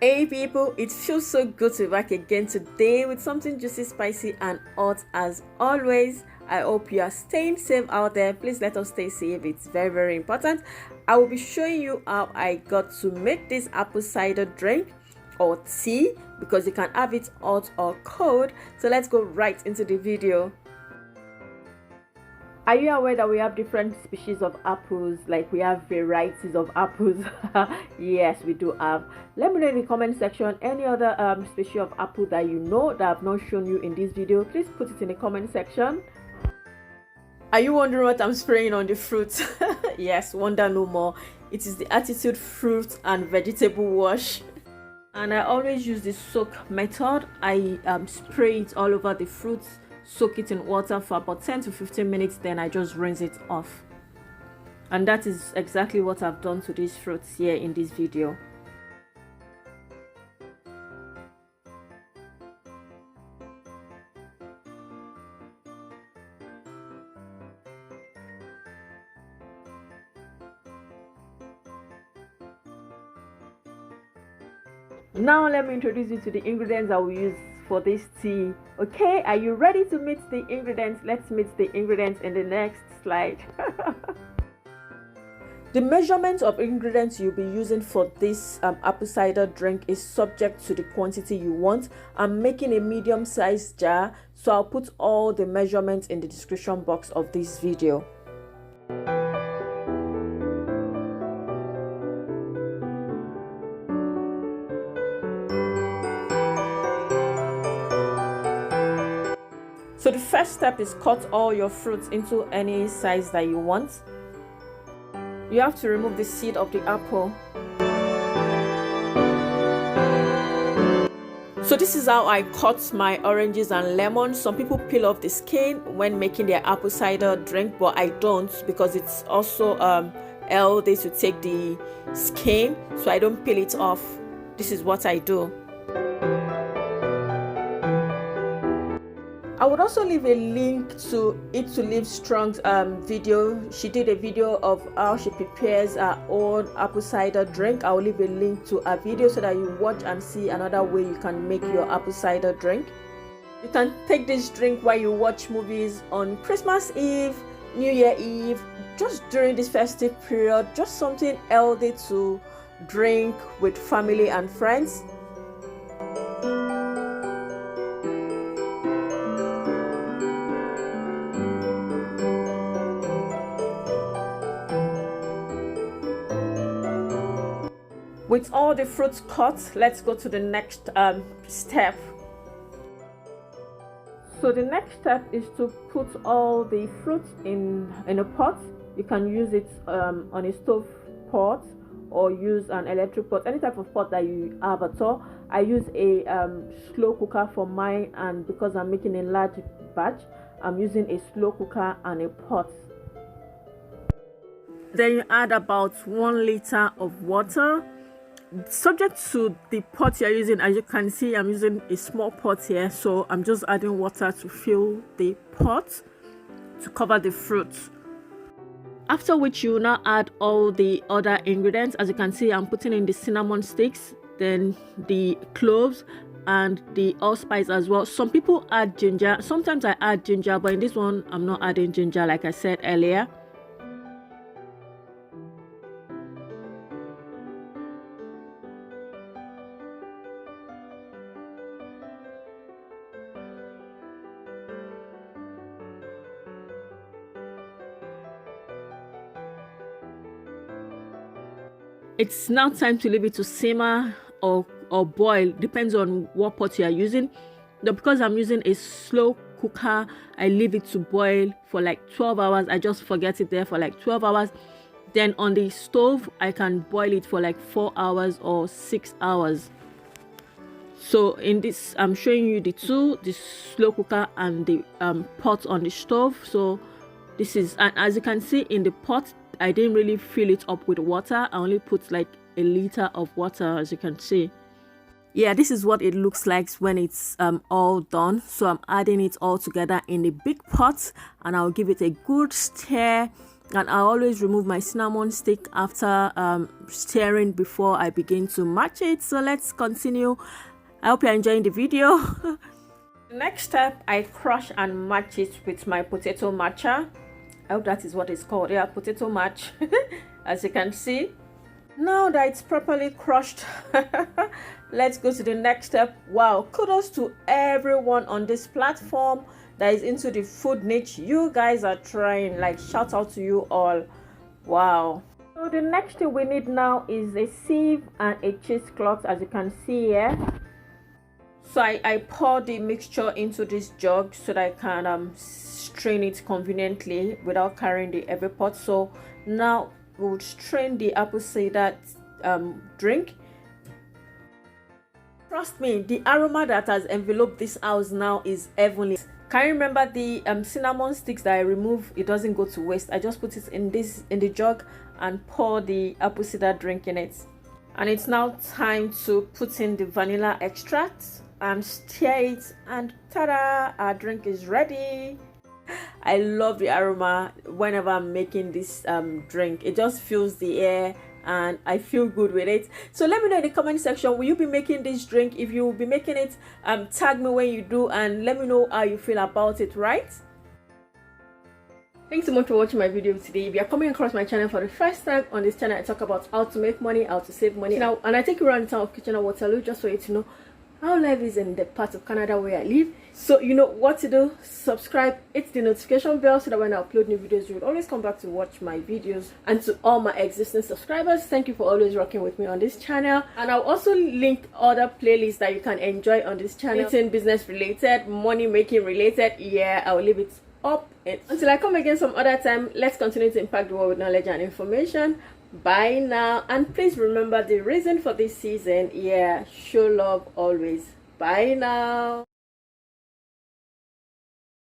Hey people, it feels so good to be back again today with something juicy, spicy and hot as always. I hope you are staying safe out there. Please let us stay safe. It's very important. I will be showing you how I got to make this apple cider drink or tea, because you can have it hot or cold. So let's go right into the video. Are you aware that we have different species of apples? Like we have varieties of apples. Yes, we do have. Let me know in the comment section any other species of apple that you know that I've not shown you in this video. Please put it in the comment section. Are you wondering what I'm spraying on the fruit? Yes, wonder no more. It is the Attitude fruit and vegetable wash. And I always use the soak method. I spray it all over the fruits, soak it in water for about 10 to 15 minutes, then I just rinse it off. And that is exactly what I've done to these fruits here in this video. Now let me introduce you to the ingredients I will use for this tea. Okay, are you ready to meet the ingredients? Let's meet the ingredients in the next slide. The measurement of ingredients you'll be using for this apple cider drink is subject to the quantity you want. I'm making a medium-sized jar, so I'll put all the measurements in the description box of this video. So the first step is cut all your fruits into any size that you want. You have to remove the seed of the apple. So this is how I cut my oranges and lemons. Some people peel off the skin when making their apple cider drink, but I don't, because it's also healthy to take the skin, so I don't peel it off. This is what I do. I would also leave a link to It to Live Strong's video. She did a video of how she prepares her own apple cider drink. I will leave a link to her video so that you watch and see another way you can make your apple cider drink. You can take this drink while you watch movies on Christmas Eve, New Year Eve, just during this festive period. Just something healthy to drink with family and friends. With all the fruits cut, let's go to the next step. So the next step is to put all the fruits in a pot. You can use it on a stove pot or use an electric pot, any type of pot that you have at all. I use a slow cooker for mine, and because I'm making a large batch, I'm using a slow cooker and a pot. Then you add about 1 liter of water. Subject to the pot you're using. As you can see, I'm using a small pot here, so I'm just adding water to fill the pot to cover the fruit. After which you will now add all the other ingredients. As you can see, I'm putting in the cinnamon sticks, then the cloves and the allspice as well. Some people add ginger. Sometimes I add ginger, but in this one I'm not adding ginger, like I said earlier. It's now time to leave it to simmer or boil, depends on what pot you are using. Now, because I'm using a slow cooker, I leave it to boil for like 12 hours. I just forget it there for like 12 hours. Then on the stove, I can boil it for like 4 hours or 6 hours. So in this, I'm showing you the two, the slow cooker and the pot on the stove. So this is, and as you can see in the pot, I didn't really fill it up with water. I only put like 1 liter of water, as you can see. Yeah, this is what it looks like when it's all done. So I'm adding it all together in a big pot, and I'll give it a good stir and I always remove my cinnamon stick after stirring before I begin to match it. So let's continue. I hope you're enjoying the video. Next step, I crush and match it with my potato matcher. I hope that is what it's called. Yeah, potato match. As you can see, now that it's properly crushed, let's go to the next step. Wow, kudos to everyone on this platform that is into the food niche. You guys are trying, like, shout out to you all. Wow. So the next thing we need now is a sieve and a cheesecloth, as you can see here. So I pour the mixture into this jug so that I can strain it conveniently without carrying the heavy pot. So now we'll strain the apple cider drink. Trust me, the aroma that has enveloped this house now is heavenly. Can you remember the cinnamon sticks that I removed? It doesn't go to waste. I just put it in the jug and pour the apple cider drink in it. And it's now time to put in the vanilla extract and stir it, and ta-da, our drink is ready. I love the aroma whenever I'm making this drink. It just fills the air and I feel good with it. So let me know in the comment section, will you be making this drink? If you will be making it, tag me when you do and let me know how you feel about it, right? Thanks so much for watching my video today. If you are coming across my channel for the first time, on this channel I talk about how to make money, how to save money now, and I take you around the town of Kitchener-Waterloo just for you to know how life is in the part of Canada where I live. So you know what to do. Subscribe, hit the notification bell so that when I upload new videos you will always come back to watch my videos. And to all my existing subscribers, thank you for always rocking with me on this channel. And I'll also link other playlists that you can enjoy on this channel. Anything business related, money making related, yeah, I'll leave it up. And until I come again some other time, let's continue to impact the world with knowledge and information. Bye now, and please remember the reason for this season. Yeah, show love always. Bye now.